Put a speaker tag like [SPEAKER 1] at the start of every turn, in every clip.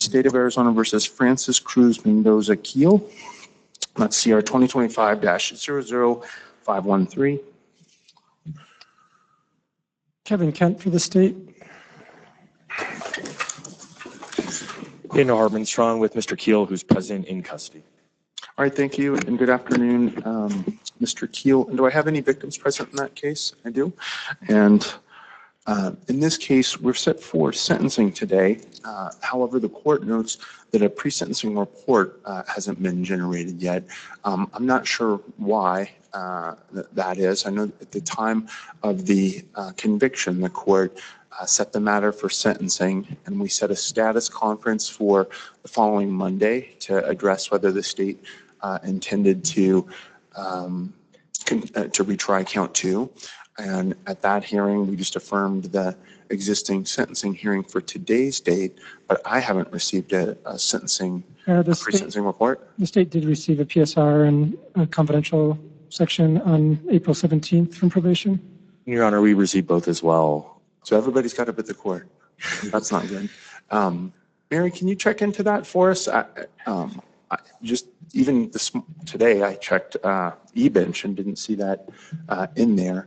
[SPEAKER 1] State of Arizona versus Francis Cruz Mendoza Keel. That's CR 2025-00513.
[SPEAKER 2] Kevin Kent for the state.
[SPEAKER 3] Daniel Hartman-Strong with Mr. Keel, who's present in custody.
[SPEAKER 1] All right, thank you, and good afternoon, Mr. Keel. And do I have any victims present in that case? I do. And in this case, we're set for sentencing today. However, the court notes that a pre-sentencing report hasn't been generated yet. I'm not sure why that is. I know at the time of the conviction, the court set the matter for sentencing, and we set a status conference for the following Monday to address whether the state intended to retry count 2. And at that hearing, we just affirmed the existing sentencing hearing for today's date, but I haven't received a pre-sentencing report.
[SPEAKER 2] The state did receive a PSR and a confidential section on April 17th from probation.
[SPEAKER 3] Your Honor, we received both as well.
[SPEAKER 1] So everybody's got up at the court. That's not good. Mary, can you check into that for us? Today, I checked eBench and didn't see that in there.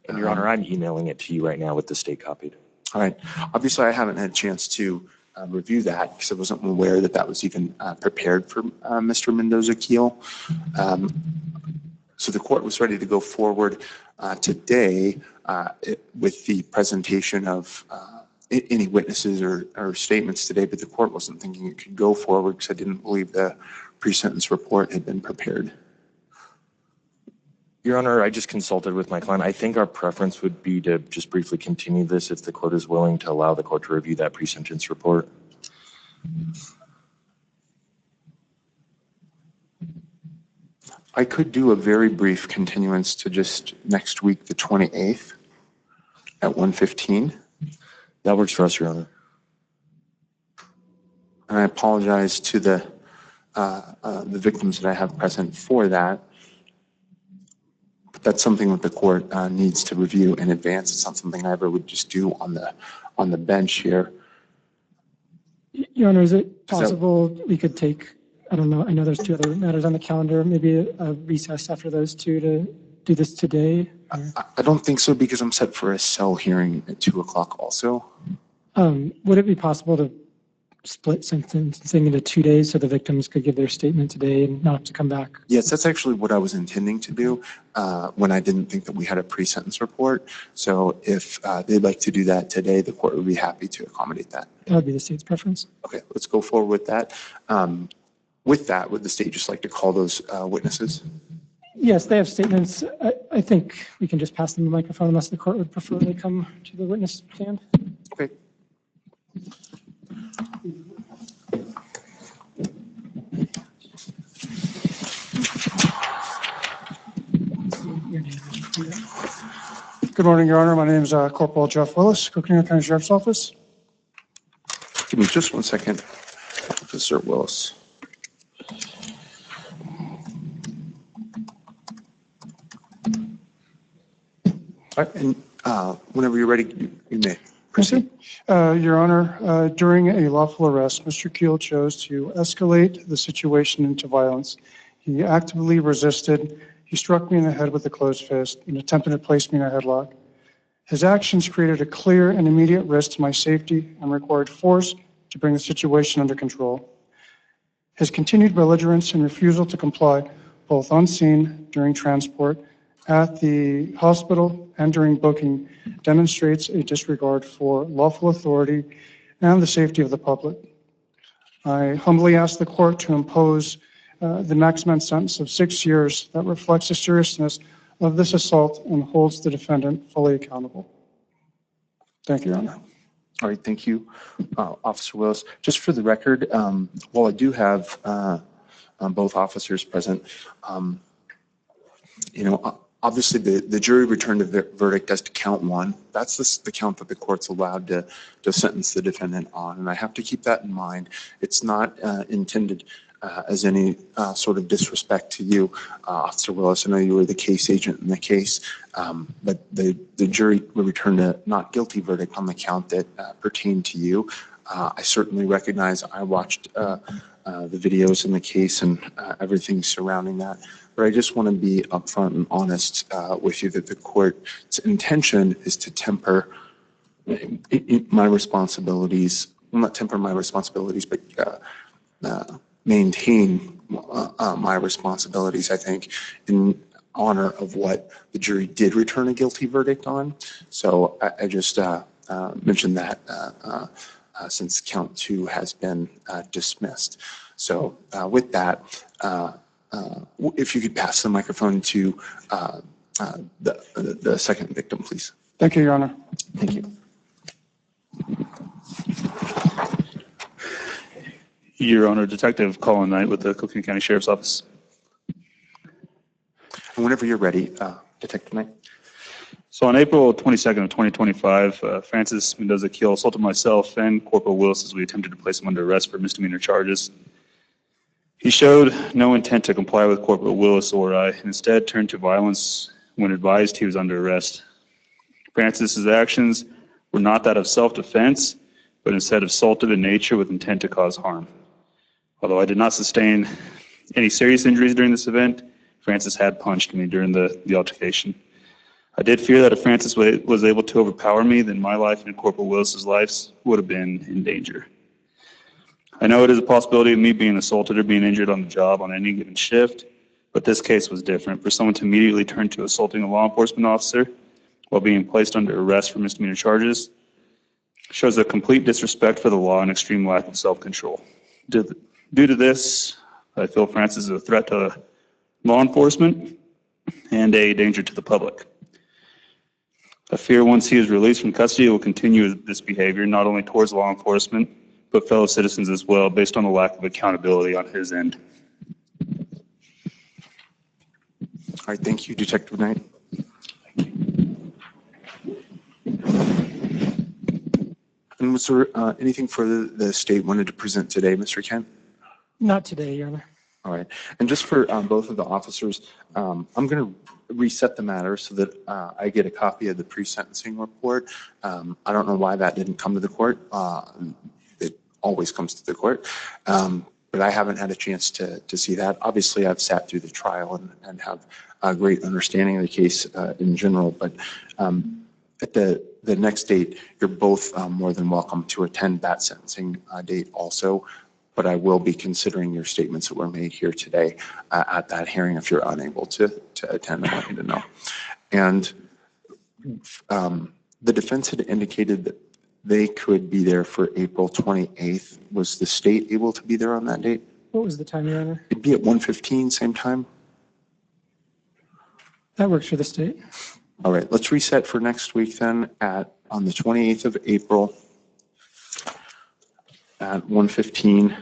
[SPEAKER 3] And Your Honor, I'm emailing it to you right now with the state copied.
[SPEAKER 1] All right. Obviously, I haven't had a chance to review that because I wasn't aware that that was even prepared for Mr. Mendoza Keel. So the court was ready to go forward today with the presentation of any witnesses or statements today, but the court wasn't thinking it could go forward because I didn't believe the pre-sentence report had been prepared.
[SPEAKER 3] Your Honor, I just consulted with my client. I think our preference would be to just briefly continue this if the court is willing to allow the court to review that pre-sentence report.
[SPEAKER 1] I could do a very brief continuance to just next week, the 28th at 1:15.
[SPEAKER 3] That works for us, Your Honor.
[SPEAKER 1] And I apologize to the victims that I have present for that. But that's something that the court needs to review in advance. It's not something I ever would just do on the bench here.
[SPEAKER 2] Your Honor, is it possible we could take, I don't know, I know there's 2 other matters on the calendar, maybe a recess after those 2 to do this today?
[SPEAKER 1] I don't think so because I'm set for a cell hearing at 2 o'clock also.
[SPEAKER 2] Would it be possible to split something into 2 days so the victims could give their statement today and not have to come back?
[SPEAKER 1] Yes, that's actually what I was intending to do when I didn't think that we had a pre-sentence report. So if they'd like to do that today, the court would be happy to accommodate that.
[SPEAKER 2] That would be the state's preference.
[SPEAKER 1] Okay, let's go forward with that. With that, would the state just like to call those witnesses?
[SPEAKER 2] Yes, they have statements. I think we can just pass them the microphone unless the court would prefer they come to the witness stand.
[SPEAKER 1] Okay.
[SPEAKER 4] Good morning, Your Honor. My name is Corporal Jeff Willis, Coconino County Sheriff's Office.
[SPEAKER 1] Give me just 1 second, Officer Willis. All right, and whenever you're ready, you may proceed.
[SPEAKER 4] Your Honor, during a lawful arrest, Mr. Keel chose to escalate the situation into violence. He actively resisted. He struck me in the head with a closed fist and attempted to place me in a headlock. His actions created a clear and immediate risk to my safety and required force to bring the situation under control. His continued belligerence and refusal to comply, both on scene, during transport, at the hospital, and during booking, demonstrates a disregard for lawful authority and the safety of the public. I humbly ask the court to impose the maximum sentence of 6 years that reflects the seriousness of this assault and holds the defendant fully accountable. Thank you, Your Honor.
[SPEAKER 1] All right, thank you, Officer Willis. Just for the record, while I do have both officers present, obviously the jury returned a verdict as to count 1. That's the count that the court's allowed to sentence the defendant on, and I have to keep that in mind. It's not intended as any sort of disrespect to you, Officer Willis. I know you were the case agent in the case, but the jury returned a not guilty verdict on the count that pertained to you. I certainly recognize I watched the videos in the case and everything surrounding that. But I just want to be upfront and honest with you that the court's intention is to temper my responsibilities, well, not temper my responsibilities, but maintain my responsibilities, I think, in honor of what the jury did return a guilty verdict on. So I just mentioned that since count 2 has been dismissed. So with that, if you could pass the microphone to the second victim, please.
[SPEAKER 4] Thank you, Your Honor.
[SPEAKER 1] Thank you.
[SPEAKER 5] Your Honor, Detective Colin Knight with the Cook County Sheriff's Office.
[SPEAKER 1] And whenever you're ready, Detective Knight.
[SPEAKER 5] So on April 22nd of 2025, Francis Mendoza Keel assaulted myself and Corporal Willis as we attempted to place him under arrest for misdemeanor charges. He showed no intent to comply with Corporal Willis or I, and instead turned to violence when advised he was under arrest. Francis's actions were not that of self-defense, but instead assaultive in nature with intent to cause harm. Although I did not sustain any serious injuries during this event, Francis had punched me during the altercation. I did fear that if Francis was able to overpower me, then my life and Corporal Willis's lives would have been in danger. I know it is a possibility of me being assaulted or being injured on the job on any given shift, but this case was different. For someone to immediately turn to assaulting a law enforcement officer while being placed under arrest for misdemeanor charges shows a complete disrespect for the law and extreme lack of self-control. Due to this, I feel Francis is a threat to law enforcement and a danger to the public. I fear once he is released from custody, he will continue this behavior, not only towards law enforcement, but fellow citizens as well, based on the lack of accountability on his end.
[SPEAKER 1] All right, thank you, Detective Knight. And was there anything further the state wanted to present today, Mr. Kent?
[SPEAKER 2] Not today, Your Honor.
[SPEAKER 1] All right. And just for both of the officers, I'm going to reset the matter so that I get a copy of the pre-sentencing report. I don't know why that didn't come to the court. It always comes to the court. But I haven't had a chance to see that. Obviously, I've sat through the trial and have a great understanding of the case in general. But at the next date, you're both more than welcome to attend that sentencing date also. But I will be considering your statements that were made here today at that hearing if you're unable to attend. I want you to know. And the defense had indicated that they could be there for April 28th. Was the state able to be there on that date?
[SPEAKER 2] What was the time, Your Honor?
[SPEAKER 1] It'd be at 1:15, same time.
[SPEAKER 2] That works for the state.
[SPEAKER 1] All right, let's reset for next week then on the 28th of April at 1:15.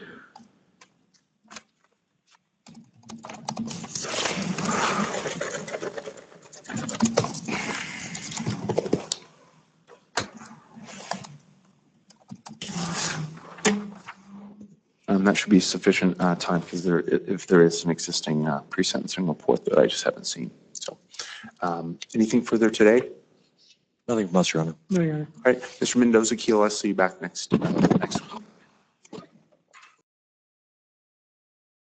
[SPEAKER 1] That should be sufficient time because if there is an existing pre-sentencing report that I just haven't seen. So anything further today?
[SPEAKER 3] Nothing from us, Your Honor.
[SPEAKER 2] No, Your Honor.
[SPEAKER 1] All right, Mr. Mendoza Keel, I'll see you back next week.